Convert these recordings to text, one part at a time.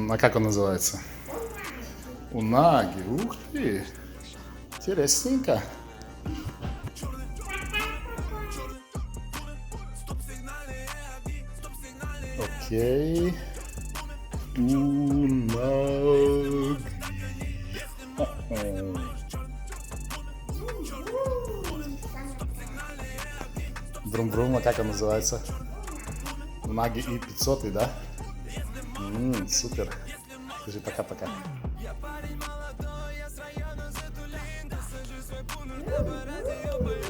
А как он называется? Унаги. Ух ты. Интересненько. Окей. Унаги. Брум-брум, а как он называется? Унаги E500, да? Супер. Скажи пока-пока.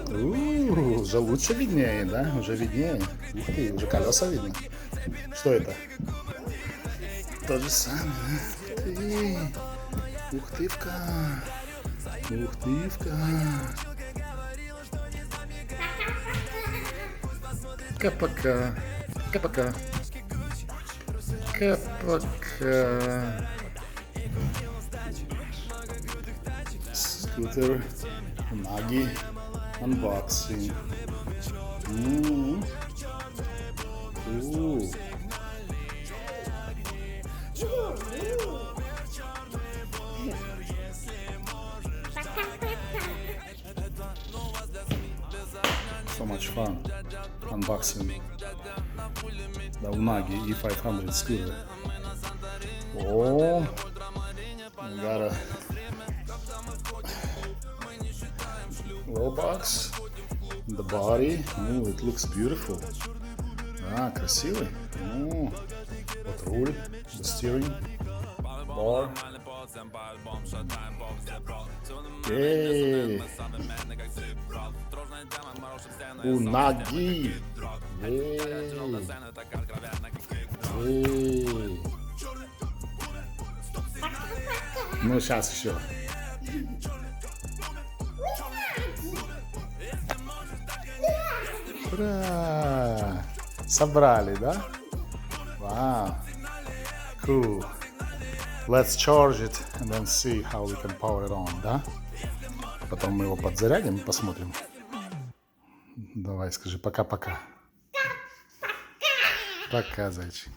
Уже лучше виднее, да? Уже виднее. Ух ты, уже колеса видно. Что это? То же самое. Ух ты-вка. Ух ты-вка. Пока-пока. Пока-пока. Пока-пока. Скутер. Unagi. Unboxing. So much fun unboxing the Unagi E500 scooter. Oh, we got a little box. The body. Oh, it looks beautiful. Красивый. Вот руль, the steering bar. Unagi. Ну, сейчас еще. Ура! Собрали, да? Wow. Cool. Let's charge it and then see how we can power it on, да? Потом мы его подзарядим и посмотрим. Давай, скажи пока-пока. Пока, зайчик.